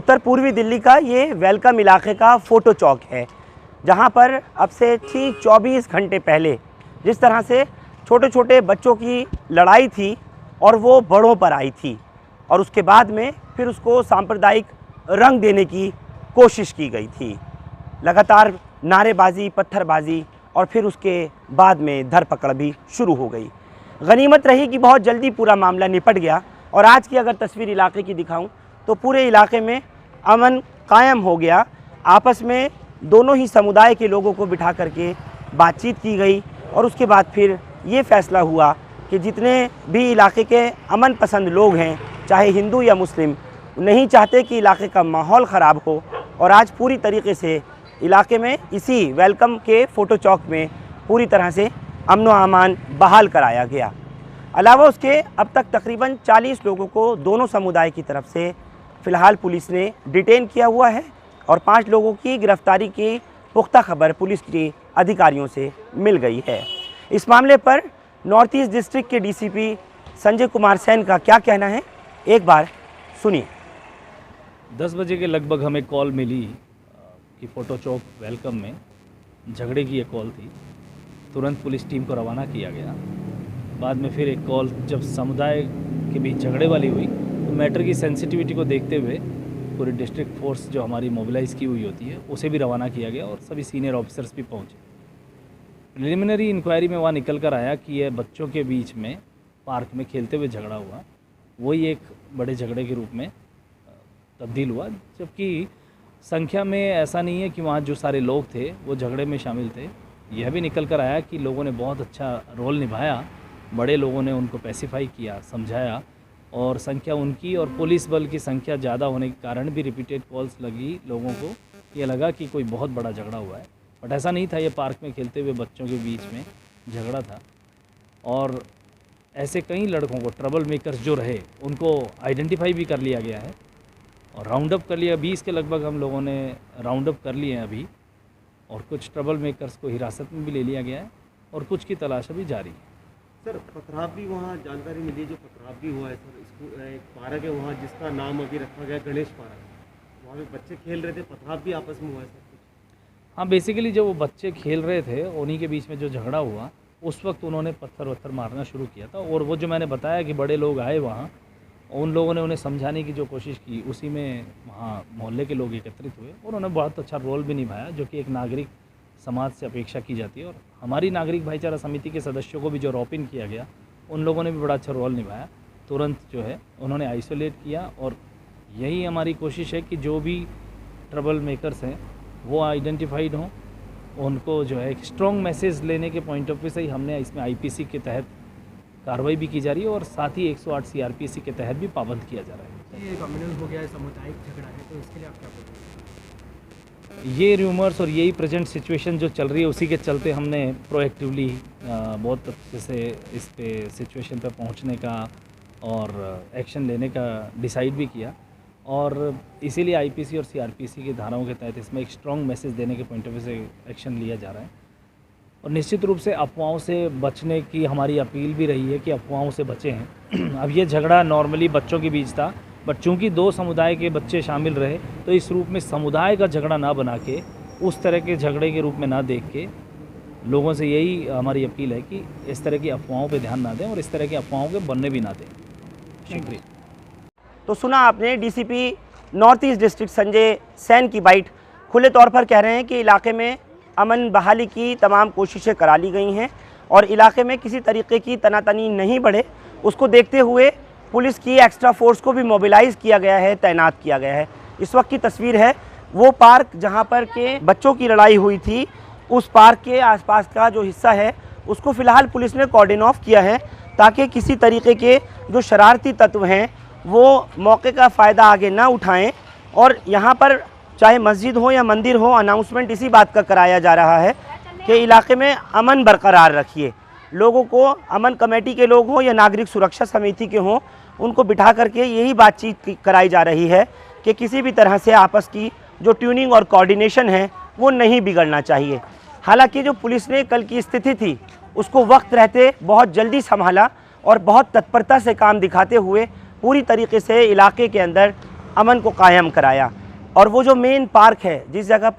उत्तर पूर्वी दिल्ली का ये वेलकम इलाके का फ़ोटो चौक है, जहाँ पर अब से ठीक 24 घंटे पहले जिस तरह से छोटे छोटे बच्चों की लड़ाई थी और वो बड़ों पर आई थी और उसके बाद में फिर उसको सांप्रदायिक रंग देने की कोशिश की गई थी। लगातार नारेबाजी, पत्थरबाजी और फिर उसके बाद में धरपकड़ भी शुरू हो गई। गनीमत रही कि बहुत जल्दी पूरा मामला निपट गया और आज की अगर तस्वीर इलाके की दिखाऊं तो पूरे इलाके में अमन कायम हो गया। आपस में दोनों ही समुदाय के लोगों को बिठा करके बातचीत की गई और उसके बाद फिर ये फैसला हुआ कि जितने भी इलाके के अमन पसंद लोग हैं, चाहे हिंदू या मुस्लिम, नहीं चाहते कि इलाके का माहौल ख़राब हो और आज पूरी तरीके से इलाके में इसी वेलकम के फ़ोटो चौक में पूरी तरह से अमन व अमान बहाल कराया गया। अलावा उसके अब तक तकरीबन 40 लोगों को दोनों समुदाय की तरफ से फ़िलहाल पुलिस ने डिटेन किया हुआ है और 5 लोगों की गिरफ्तारी की पुख्ता खबर पुलिस के अधिकारियों से मिल गई है। इस मामले पर नॉर्थ ईस्ट डिस्ट्रिक्ट के डीसीपी संजय कुमार सैन का क्या कहना है, एक बार सुनिए। 10 बजे के लगभग हमें कॉल मिली कि फ़ोटो चौक वेलकम में झगड़े की ये कॉल थी। तुरंत पुलिस टीम को रवाना किया गया। बाद में फिर एक कॉल जब समुदाय के बीच झगड़े वाली हुई तो मैटर की सेंसिटिविटी को देखते हुए पूरी डिस्ट्रिक्ट फोर्स जो हमारी मोबिलाइज़ की हुई होती है उसे भी रवाना किया गया और सभी सीनियर ऑफिसर्स भी पहुँचे। प्रिलिमिनरी इंक्वायरी में वहाँ निकल कर आया कि यह बच्चों के बीच में पार्क में खेलते हुए झगड़ा हुआ, वही एक बड़े झगड़े के रूप में तब्दील हुआ। जबकि संख्या में ऐसा नहीं है कि वहाँ जो सारे लोग थे वो झगड़े में शामिल थे। यह भी निकल कर आया कि लोगों ने बहुत अच्छा रोल निभाया, बड़े लोगों ने उनको पैसिफाई किया, समझाया और संख्या उनकी और पुलिस बल की संख्या ज़्यादा होने के कारण भी रिपीटेड कॉल्स लगी लोगों को, ये लगा कि कोई बहुत बड़ा झगड़ा हुआ है। बट ऐसा नहीं था, ये पार्क में खेलते हुए बच्चों के बीच में झगड़ा था। और ऐसे कई लड़कों को, ट्रबल मेकर्स जो रहे, उनको आइडेंटिफाई भी कर लिया गया है और राउंड अप कर लिया। 20 के लगभग हम लोगों ने राउंड अप कर लिए हैं अभी और कुछ ट्रबल मेकर्स को हिरासत में भी ले लिया गया है और कुछ की तलाश अभी जारी है। सर, पथराव भी वहाँ जानकारी मिली, जो पथराव भी हुआ है सर, स्कूल एक पार्क है वहाँ जिसका नाम अभी रखा गया गणेश पार्क, वहाँ पे बच्चे खेल रहे थे, पथराव भी आपस में हुआ है सर कुछ? हाँ, बेसिकली जो वो बच्चे खेल रहे थे उन्हीं के बीच में जो झगड़ा हुआ उस वक्त उन्होंने पत्थर वत्थर मारना शुरू किया था और वो जो मैंने बताया कि बड़े लोग आए वहाँ, उन लोगों ने उन्हें समझाने की जो कोशिश की, उसी में वहाँ मोहल्ले के लोग एकत्रित हुए और उन्होंने बहुत अच्छा रोल भी निभाया, जो कि एक नागरिक समाज से अपेक्षा की जाती है। और हमारी नागरिक भाईचारा समिति के सदस्यों को भी जो रॉपिन किया गया, उन लोगों ने भी बड़ा अच्छा रोल निभाया। तुरंत जो है उन्होंने आइसोलेट किया और यही हमारी कोशिश है कि जो भी ट्रबल मेकर्स हैं वो आइडेंटिफाइड हों, उनको जो है एक स्ट्रॉन्ग मैसेज लेने के पॉइंट ऑफ व्यू से ही हमने इसमें आईपीसी के तहत कार्रवाई भी की जा रही है और साथ ही 108 सीआरपीसी के तहत भी पाबंद किया जा रहा है। ये कम्युनल हो गया है, सामुदायिक झगड़ा है, तो इसके लिए आप क्या बोलेंगे? ये र्यूमर्स और यही प्रेजेंट सिचुएशन जो चल रही है उसी के चलते हमने प्रोएक्टिवली बहुत अच्छे से इस पे सिचुएशन पे पहुंचने का और एक्शन लेने का डिसाइड भी किया और इसीलिए आईपीसी और सीआरपीसी की धाराओं के तहत इसमें एक स्ट्रॉन्ग मैसेज देने के पॉइंट ऑफ व्यू से एक्शन लिया जा रहा है। और निश्चित रूप से अफवाहों से बचने की हमारी अपील भी रही है कि अफवाहों से बचें हैं। अब ये झगड़ा नॉर्मली बच्चों के बीच था, बट चूंकि 2 समुदाय के बच्चे शामिल रहे तो इस रूप में समुदाय का झगड़ा ना बना के, उस तरह के झगड़े के रूप में ना देख के, लोगों से यही हमारी अपील है कि इस तरह की अफवाहों पे ध्यान ना दें और इस तरह की अफवाहों के बनने भी ना दें। शुक्रिया। तो सुना आपने DCP North East district Sanjay Sain की बाइट। खुले तौर पर कह रहे हैं कि इलाके में अमन बहाली की तमाम कोशिशें करा ली गई हैं और इलाके में किसी तरीके की तनातनी नहीं बढ़े, उसको देखते हुए पुलिस की एक्स्ट्रा फोर्स को भी मोबिलाइज़ किया गया है, तैनात किया गया है। इस वक्त की तस्वीर है वो पार्क जहां पर के बच्चों की लड़ाई हुई थी, उस पार्क के आसपास का जो हिस्सा है उसको फ़िलहाल पुलिस ने कॉर्डन ऑफ किया है ताकि किसी तरीके के जो शरारती तत्व हैं वो मौके का फ़ायदा आगे ना उठाएं। और यहाँ पर चाहे मस्जिद हो या मंदिर हो, अनाउंसमेंट इसी बात का कराया जा रहा है कि इलाके में अमन बरकरार रखिए। लोगों को, अमन कमेटी के लोग हों या नागरिक सुरक्षा समिति के हों, उनको बिठा करके यही बातचीत कराई जा रही है कि किसी भी तरह से आपस की जो ट्यूनिंग और कोऑर्डिनेशन है वो नहीं बिगड़ना चाहिए। हालांकि जो पुलिस ने कल की स्थिति थी उसको वक्त रहते बहुत जल्दी संभाला और बहुत तत्परता से काम दिखाते हुए पूरी तरीके से इलाके के अंदर अमन को कायम कराया। और वो जो मेन पार्क है जिस जगह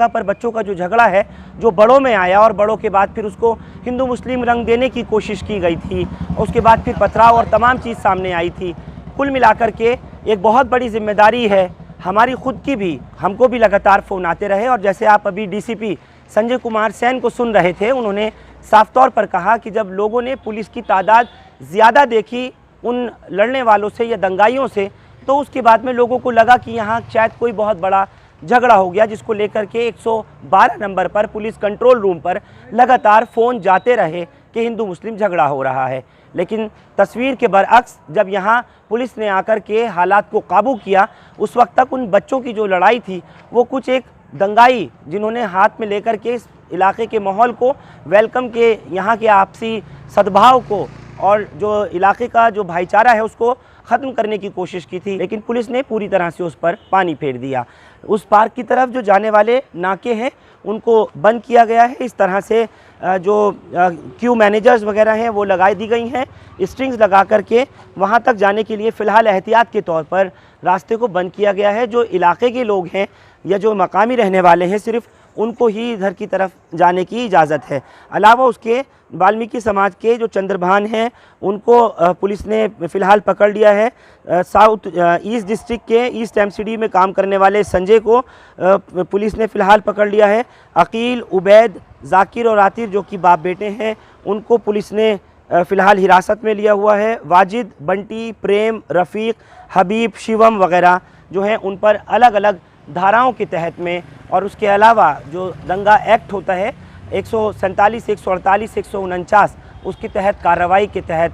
पर बच्चों का जो झगड़ा है जो बड़ों में आया और बड़ों के बाद फिर उसको हिंदू मुस्लिम रंग देने की कोशिश की गई थी, उसके बाद फिर पथराव और तमाम चीज़ सामने आई थी। कुल मिलाकर के एक बहुत बड़ी जिम्मेदारी है हमारी खुद की भी, हमको भी लगातार फ़ोन आते रहे। और जैसे आप अभी डीसीपी संजय कुमार सैन को सुन रहे थे, उन्होंने साफ तौर पर कहा कि जब लोगों ने पुलिस की तादाद ज़्यादा देखी उन लड़ने वालों से या दंगाइयों से, तो उसके बाद में लोगों को लगा कि यहाँ शायद कोई बहुत बड़ा झगड़ा हो गया, जिसको लेकर के 112 नंबर पर पुलिस कंट्रोल रूम पर लगातार फ़ोन जाते रहे कि हिंदू मुस्लिम झगड़ा हो रहा है। लेकिन तस्वीर के बरअक्स जब यहाँ पुलिस ने आकर के हालात को काबू किया, उस वक्त तक उन बच्चों की जो लड़ाई थी वो कुछ एक दंगाई जिन्होंने हाथ में लेकर के इस इलाके के माहौल को, वेलकम के यहाँ के आपसी सद्भाव को और जो इलाके का जो भाईचारा है उसको ख़त्म करने की कोशिश की थी, लेकिन पुलिस ने पूरी तरह से उस पर पानी फेर दिया। उस पार्क की तरफ जो जाने वाले नाके हैं उनको बंद किया गया है। इस तरह से जो क्यू मैनेजर्स वगैरह हैं वो लगा दी गई हैं, स्ट्रिंग्स लगा करके वहाँ तक जाने के लिए फ़िलहाल एहतियात के तौर पर रास्ते को बंद किया गया है। जो इलाके के लोग हैं या जो मकामी रहने वाले हैं सिर्फ़ उनको ही इधर की तरफ जाने की इजाज़त है। अलावा उसके वाल्मीकि समाज के जो चंद्रभान हैं उनको पुलिस ने फ़िलहाल पकड़ लिया है। साउथ ईस्ट डिस्ट्रिक्ट के ईस्ट एमसीडी में काम करने वाले संजय को पुलिस ने फ़िलहाल पकड़ लिया है। अकील, उबैद, जाकिर और आतिर जो कि बाप बेटे हैं उनको पुलिस ने फ़िलहाल हिरासत में लिया हुआ है। वाजिद, बंटी, प्रेम, रफ़ीक, हबीब, शिवम वगैरह जो हैं उन पर अलग अलग धाराओं के तहत में, और उसके अलावा जो दंगा एक्ट होता है 147, 148, 149 उसके तहत कार्रवाई के तहत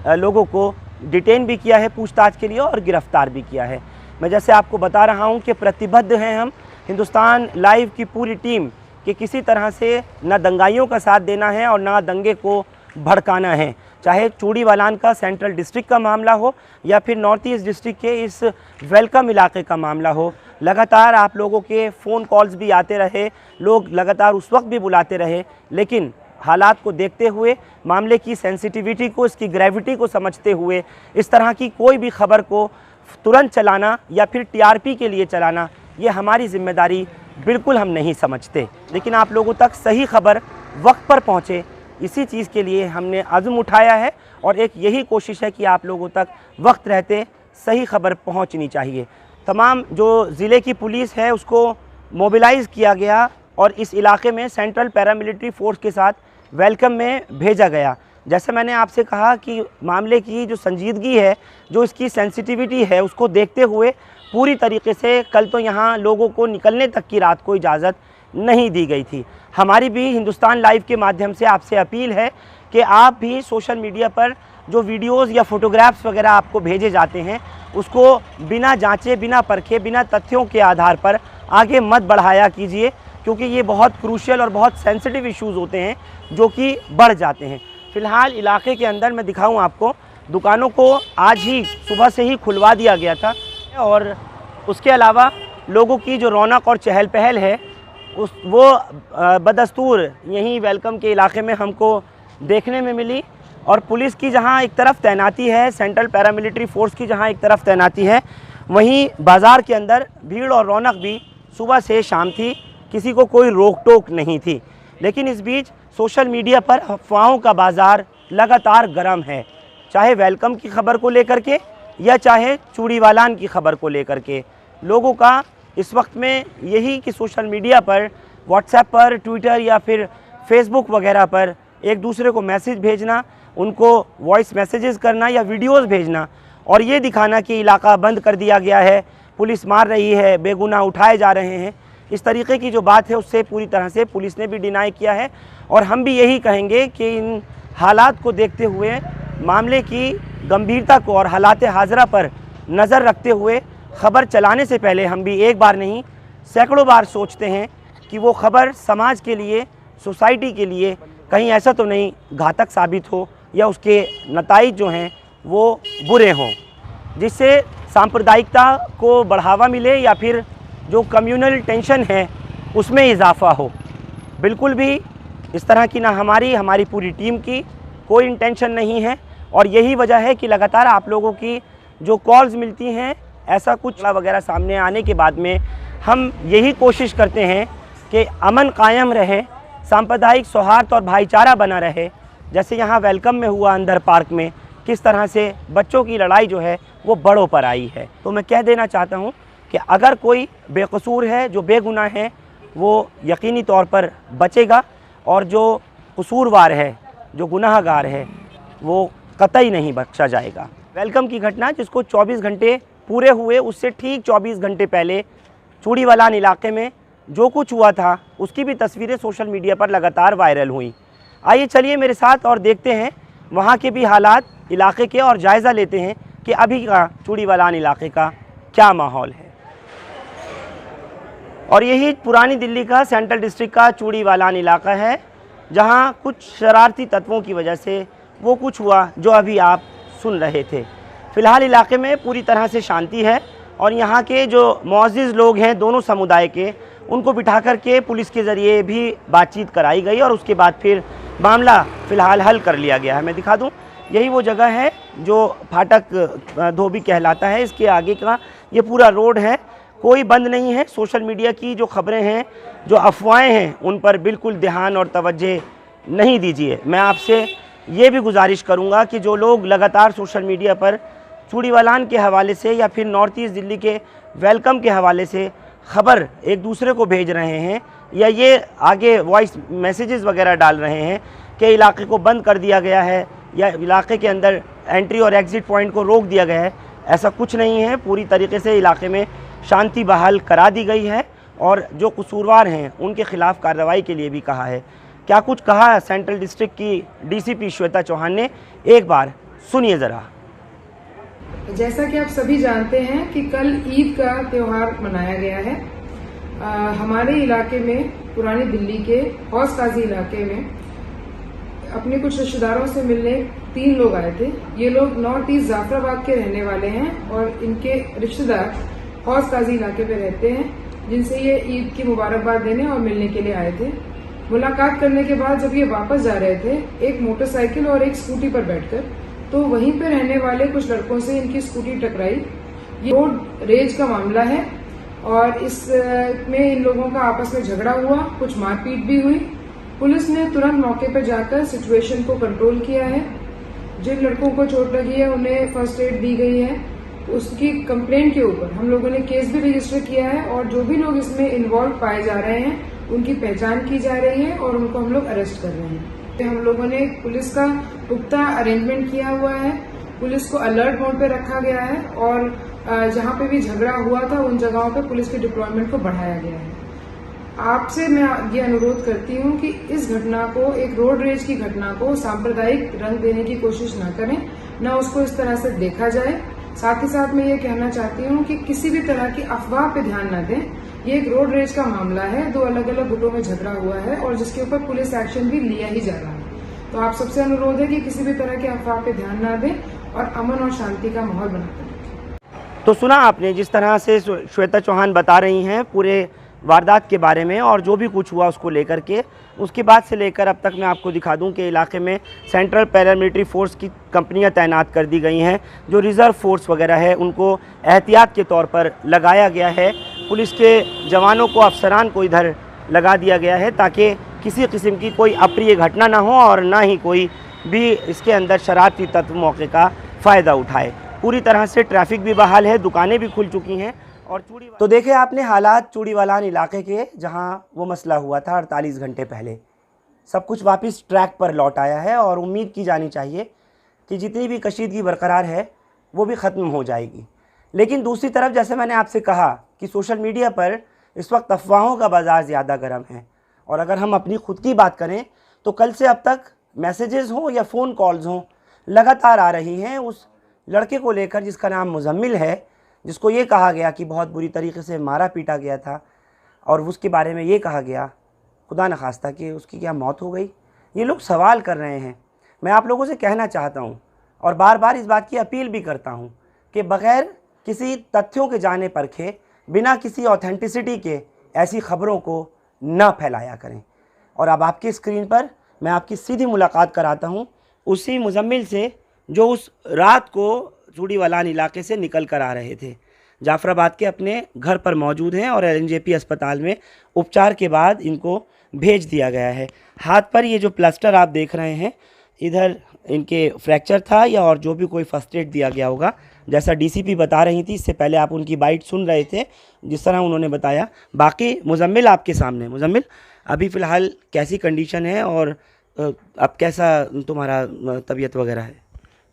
लोगों को डिटेन भी किया है पूछताछ के लिए और गिरफ़्तार भी किया है। मैं जैसे आपको बता रहा हूं कि प्रतिबद्ध हैं हम हिंदुस्तान लाइव की पूरी टीम कि किसी तरह से न दंगाइयों का साथ देना है और ना दंगे को भड़काना है, चाहे चूड़ीवालान का सेंट्रल डिस्ट्रिक्ट का मामला हो या फिर नॉर्थ ईस्ट डिस्ट्रिक्ट के इस वेलकम इलाके का मामला हो। लगातार आप लोगों के फ़ोन कॉल्स भी आते रहे, लोग लगातार उस वक्त भी बुलाते रहे, लेकिन हालात को देखते हुए, मामले की सेंसिटिविटी को, इसकी ग्रेविटी को समझते हुए इस तरह की कोई भी खबर को तुरंत चलाना या फिर टीआरपी के लिए चलाना, ये हमारी ज़िम्मेदारी बिल्कुल हम नहीं समझते। लेकिन आप लोगों तक सही खबर वक्त पर पहुँचे, इसी चीज़ के लिए हमने अज़्म उठाया है और एक यही कोशिश है कि आप लोगों तक वक्त रहते सही खबर पहुंचनी चाहिए। तमाम जो ज़िले की पुलिस है उसको मोबिलाइज़ किया गया और इस इलाके में सेंट्रल पैरामिलिट्री फोर्स के साथ वेलकम में भेजा गया। जैसे मैंने आपसे कहा कि मामले की जो संजीदगी है, जो इसकी सेंसिटिविटी है, उसको देखते हुए पूरी तरीके से कल तो यहाँ लोगों को निकलने तक की रात को इजाज़त नहीं दी गई थी। हमारी भी हिंदुस्तान लाइव के माध्यम से आपसे अपील है कि आप भी सोशल मीडिया पर जो वीडियोज़ या फ़ोटोग्राफ्स वगैरह आपको भेजे जाते हैं उसको बिना जांचे, बिना परखे, बिना तथ्यों के आधार पर आगे मत बढ़ाया कीजिए, क्योंकि ये बहुत क्रूशियल और बहुत सेंसिटिव इश्यूज़ होते हैं जो कि बढ़ जाते हैं। फ़िलहाल इलाके के अंदर मैं दिखाऊं आपको, दुकानों को आज ही सुबह से ही खुलवा दिया गया था और उसके अलावा लोगों की जो रौनक और चहल पहल है वो बदस्तूर यहीं वेलकम के इलाके में हमको देखने में मिली। और पुलिस की जहां एक तरफ तैनाती है, सेंट्रल पैरामिलिट्री फोर्स की जहां एक तरफ तैनाती है, वहीं बाज़ार के अंदर भीड़ और रौनक भी सुबह से शाम थी, किसी को कोई रोक टोक नहीं थी। लेकिन इस बीच सोशल मीडिया पर अफवाहों का बाज़ार लगातार गर्म है, चाहे वेलकम की खबर को लेकर के या चाहे चूड़ीवालान की खबर को लेकर के। लोगों का इस वक्त में यही कि सोशल मीडिया पर, व्हाट्सएप पर, ट्विटर या फिर फेसबुक वगैरह पर एक दूसरे को मैसेज भेजना, उनको वॉइस मैसेजेस करना या वीडियोस भेजना और ये दिखाना कि इलाका बंद कर दिया गया है, पुलिस मार रही है, बेगुनाह उठाए जा रहे हैं, इस तरीके की जो बात है उससे पूरी तरह से पुलिस ने भी डिनाई किया है। और हम भी यही कहेंगे कि इन हालात को देखते हुए, मामले की गंभीरता को और हालात हाज़िरा पर नज़र रखते हुए ख़बर चलाने से पहले हम भी एक बार नहीं सैकड़ों बार सोचते हैं कि वो ख़बर समाज के लिए, सोसाइटी के लिए कहीं ऐसा तो नहीं घातक साबित हो या उसके नताइज जो हैं वो बुरे हों, जिससे सांप्रदायिकता को बढ़ावा मिले या फिर जो कम्युनल टेंशन है उसमें इजाफ़ा हो। बिल्कुल भी इस तरह की ना हमारी पूरी टीम की कोई इंटेंशन नहीं है। और यही वजह है कि लगातार आप लोगों की जो कॉल्स मिलती हैं ऐसा कुछ वगैरह सामने आने के बाद में हम यही कोशिश करते हैं कि अमन कायम रहे, सांप्रदायिक सौहार्द और भाईचारा बना रहे। जैसे यहाँ वेलकम में हुआ अंदर पार्क में, किस तरह से बच्चों की लड़ाई जो है वो बड़ों पर आई है। तो मैं कह देना चाहता हूँ कि अगर कोई बेकसूर है, जो बेगुनाह है, वो यकीनी तौर पर बचेगा, और जो कसूरवार है, जो गुनाहगार है, वो कतई नहीं बख्शा जाएगा। वेलकम की घटना जिसको 24 घंटे पूरे हुए, उससे ठीक 24 घंटे पहले चूड़ीवालान इलाके में जो कुछ हुआ था उसकी भी तस्वीरें सोशल मीडिया पर लगातार वायरल हुई। आइए चलिए मेरे साथ और देखते हैं वहाँ के भी हालात इलाके के, और जायज़ा लेते हैं कि अभी का चूड़ीवालान इलाके का क्या माहौल है। और यही पुरानी दिल्ली का सेंट्रल डिस्ट्रिक्ट का चूड़ीवालान इलाका है, जहाँ कुछ शरारती तत्वों की वजह से वो कुछ हुआ जो अभी आप सुन रहे थे। फ़िलहाल इलाके में पूरी तरह से शांति है, और यहाँ के जो मुअज़्ज़िज़ लोग हैं दोनों समुदाय के, उनको बिठा कर के पुलिस के ज़रिए भी बातचीत कराई गई, और उसके बाद फिर मामला फ़िलहाल हल कर लिया गया है। मैं दिखा दूँ, यही वो जगह है जो फाटक धोबी कहलाता है। इसके आगे का ये पूरा रोड है, कोई बंद नहीं है। सोशल मीडिया की जो खबरें हैं, जो अफवाहें हैं, उन पर बिल्कुल ध्यान और तवज्जो नहीं दीजिए। मैं आपसे ये भी गुजारिश करूँगा कि जो लोग लगातार सोशल मीडिया पर चूड़ीवालान के हवाले से या फिर नॉर्थ ईस्ट दिल्ली के वेलकम के हवाले से खबर एक दूसरे को भेज रहे हैं, या ये आगे वॉइस मैसेजेस वगैरह डाल रहे हैं कि इलाके को बंद कर दिया गया है या इलाके के अंदर एंट्री और एग्ज़िट पॉइंट को रोक दिया गया है, ऐसा कुछ नहीं है। पूरी तरीके से इलाके में शांति बहाल करा दी गई है, और जो कसूरवार हैं उनके ख़िलाफ़ कार्रवाई के लिए भी कहा है। क्या कुछ कहा सेंट्रल डिस्ट्रिक्ट की डीसीपी श्वेता चौहान ने, एक बार सुनिए ज़रा। जैसा कि आप सभी जानते हैं कि कल ईद का त्यौहार मनाया गया है। हमारे इलाके में, पुरानी दिल्ली के हौस काजी इलाके में, अपने कुछ रिश्तेदारों से मिलने 3 लोग आए थे। ये लोग नॉर्थ ईस्ट जाफराबाद के रहने वाले हैं, और इनके रिश्तेदार हौस काजी इलाके में रहते हैं, जिनसे ये ईद की मुबारकबाद देने और मिलने के लिए आए थे। मुलाकात करने के बाद जब ये वापस जा रहे थे, एक मोटरसाइकिल और एक स्कूटी पर बैठकर, तो वहीं पे रहने वाले कुछ लड़कों से इनकी स्कूटी टकराई। ये रोड रेज का मामला है, और इसमें इन लोगों का आपस में झगड़ा हुआ, कुछ मारपीट भी हुई। पुलिस ने तुरंत मौके पर जाकर सिचुएशन को कंट्रोल किया है। जिन लड़कों को चोट लगी है उन्हें फर्स्ट एड दी गई है। उसकी कंप्लेंट के ऊपर हम लोगों ने केस भी रजिस्टर किया है, और जो भी लोग इसमें इन्वॉल्व पाए जा रहे हैं उनकी पहचान की जा रही है, और उनको हम लोग अरेस्ट कर रहे हैं। हम लोगों ने पुलिस का पुख्ता अरेंजमेंट किया हुआ है, पुलिस को अलर्ट मोड पे रखा गया है, और जहां पे भी झगड़ा हुआ था उन जगहों पे पुलिस के डिप्लॉयमेंट को बढ़ाया गया है। आपसे मैं ये अनुरोध करती हूँ कि इस घटना को, एक रोड रेज की घटना को सांप्रदायिक रंग देने की कोशिश न करें, न उसको इस तरह से देखा जाए। साथ ही साथ मैं ये कहना चाहती हूँ कि किसी भी तरह की अफवाह पे ध्यान न दें। ये एक रोड रेज का मामला है, 2 अलग अलग गुटों में झगड़ा हुआ है, और जिसके ऊपर पुलिस एक्शन भी लिया ही जा रहा है। तो आप सबसे अनुरोध है कि किसी भी तरह की अफवाह पे ध्यान न दें, और अमन और शांति का माहौल बनाकर रखें। तो सुना आपने जिस तरह से श्वेता चौहान बता रही हैं पूरे वारदात के बारे में, और जो भी कुछ हुआ उसको लेकर के। उसके बाद से लेकर अब तक मैं आपको दिखा दूं कि इलाके में सेंट्रल पैरामिलिट्री फोर्स की कंपनियां तैनात कर दी गई हैं। जो रिज़र्व फोर्स वगैरह है उनको एहतियात के तौर पर लगाया गया है। पुलिस के जवानों को, अफसरान को इधर लगा दिया गया है, ताकि किसी किस्म की कोई अप्रिय घटना ना हो, और ना ही कोई भी इसके अंदर शरारती तत्व मौके का फ़ायदा उठाए। पूरी तरह से ट्रैफिक भी बहाल है, दुकानें भी खुल चुकी हैं। और तो देखे आपने हालात चूड़ीवालान इलाके के, जहां वो मसला हुआ था 48 घंटे पहले। सब कुछ वापस ट्रैक पर लौट आया है, और उम्मीद की जानी चाहिए कि जितनी भी कशीदगी बरकरार है वो भी ख़त्म हो जाएगी। लेकिन दूसरी तरफ, जैसे मैंने आपसे कहा कि सोशल मीडिया पर इस वक्त अफवाहों का बाज़ार ज़्यादा गर्म है, और अगर हम अपनी खुद की बात करें तो कल से अब तक मैसेजेस हों या फ़ोन कॉल्स हों, लगातार आ रही हैं उस लड़के को लेकर जिसका नाम मुजम्मिल है, जिसको ये कहा गया कि बहुत बुरी तरीके से मारा पीटा गया था, और उसके बारे में ये कहा गया खुदा न खास्ता कि उसकी क्या मौत हो गई। ये लोग सवाल कर रहे हैं। मैं आप लोगों से कहना चाहता हूँ, और बार बार इस बात की अपील भी करता हूँ कि बग़ैर किसी तथ्यों के जाने परखे, बिना किसी ऑथेंटिसिटी के ऐसी ख़बरों को न फैलाया करें। और अब आपकी स्क्रीन पर मैं आपकी सीधी मुलाकात कराता हूँ उसी मुजम्मिल से जो उस रात को चूड़ीवालान इलाके से निकल कर आ रहे थे। जाफराबाद के अपने घर पर मौजूद हैं और एलएनजेपी अस्पताल में उपचार के बाद इनको भेज दिया गया है। हाथ पर ये जो प्लास्टर आप देख रहे हैं, इधर इनके फ्रैक्चर था या और जो भी कोई फर्स्ट एड दिया गया होगा, जैसा डीसीपी बता रही थी। इससे पहले आप उनकी बाइट सुन रहे थे जिस तरह उन्होंने बताया। बाकी मुजम्मिल आपके सामने। मुजम्मिल, अभी फ़िलहाल कैसी कंडीशन है और अब कैसा तुम्हारा तबीयत वगैरह है?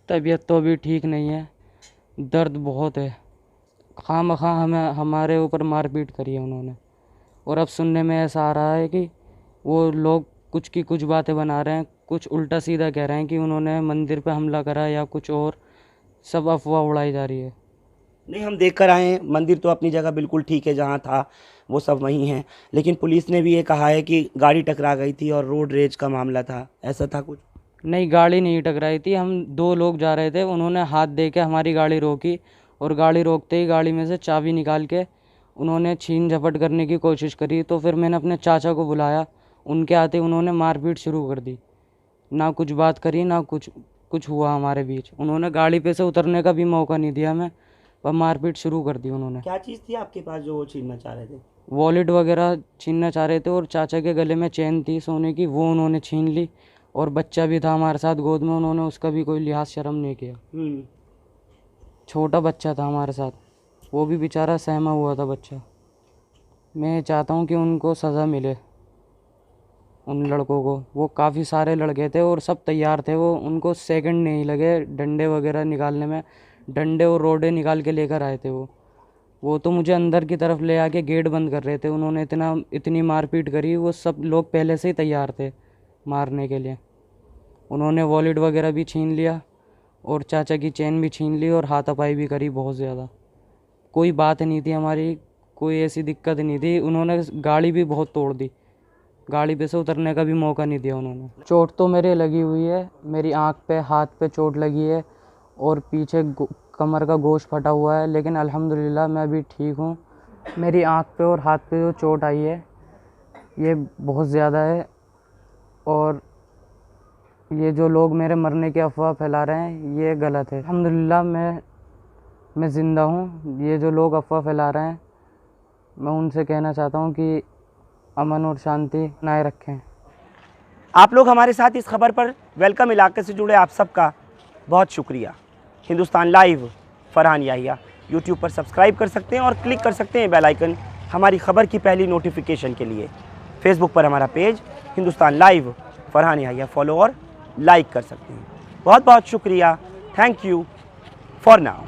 तबीयत तो अभी ठीक नहीं है, दर्द बहुत है। खामखा हमें हमारे ऊपर मारपीट करी है उन्होंने, और अब सुनने में ऐसा आ रहा है कि वो लोग कुछ की कुछ बातें बना रहे हैं, कुछ उल्टा सीधा कह रहे हैं कि उन्होंने मंदिर पे हमला करा या कुछ और। सब अफवाह उड़ाई जा रही है। नहीं, हम देख कर आए हैं, मंदिर तो अपनी जगह बिल्कुल ठीक है, जहाँ था वो सब वहीं है। लेकिन पुलिस ने भी ये कहा है कि गाड़ी टकरा गई थी और रोड रेज का मामला था, ऐसा था कुछ? नहीं, गाड़ी नहीं टकराई थी। हम 2 लोग जा रहे थे, उन्होंने हाथ दे के हमारी गाड़ी रोकी, और गाड़ी रोकते ही गाड़ी में से चाबी निकाल के उन्होंने छीन झपट करने की कोशिश करी। तो फिर मैंने अपने चाचा को बुलाया, उनके आते उन्होंने मारपीट शुरू कर दी। ना कुछ बात करी, ना कुछ हुआ हमारे बीच। उन्होंने गाड़ी पे से उतरने का भी मौका नहीं दिया हमें, पर मारपीट शुरू कर दी उन्होंने। क्या चीज़ थी आपके पास जो वो छीनना चाह रहे थे? वॉलेट वगैरह छीनना चाह रहे थे, और चाचा के गले में चेन थी सोने की, वो उन्होंने छीन ली। और बच्चा भी था हमारे साथ गोद में, उन्होंने उसका भी कोई लिहाज शर्म नहीं किया। छोटा बच्चा था हमारे साथ, वो भी बेचारा सहमा हुआ था बच्चा। मैं चाहता हूँ कि उनको सज़ा मिले, उन लड़कों को। वो काफ़ी सारे लड़के थे और सब तैयार थे, वो उनको सेकंड नहीं लगे डंडे वगैरह निकालने में। डंडे और रोडे निकाल के लेकर आए थे वो तो मुझे अंदर की तरफ ले आके गेट बंद कर रहे थे। उन्होंने इतनी मारपीट करी, वो सब लोग पहले से ही तैयार थे मारने के लिए। उन्होंने वॉलेट वगैरह भी छीन लिया, और चाचा की चेन भी छीन ली, और हाथापाई भी करी बहुत ज़्यादा। कोई बात नहीं थी हमारी, कोई ऐसी दिक्कत नहीं थी। उन्होंने गाड़ी भी बहुत तोड़ दी, गाड़ी पे से उतरने का भी मौका नहीं दिया उन्होंने। चोट तो मेरे लगी हुई है, मेरी आँख पे हाथ पे चोट लगी है, और पीछे कमर का गोश्त फटा हुआ है। लेकिन अल्हम्दुलिल्लाह मैं अभी ठीक हूँ। मेरी आँख पे और हाथ पे जो चोट आई है ये बहुत ज़्यादा है, और ये जो लोग मेरे मरने की अफवाह फैला रहे हैं ये गलत है। अल्हम्दुलिल्लाह मैं ज़िंदा हूँ। ये जो लोग अफवाह फैला रहे हैं, मैं उनसे कहना चाहता हूँ कि अमन और शांति बनाए रखें। आप लोग हमारे साथ इस खबर पर वेलकम इलाके से जुड़े आप सबका बहुत शुक्रिया। हिंदुस्तान लाइव फरहान याहिया यूट्यूब पर सब्सक्राइब कर सकते हैं और क्लिक कर सकते हैं बेल आइकन हमारी खबर की पहली नोटिफिकेशन के लिए। फेसबुक पर हमारा page Hindustan Live Farhan Yahiya follow और लाइक कर सकते हैं। बहुत बहुत शुक्रिया। Thank you for now.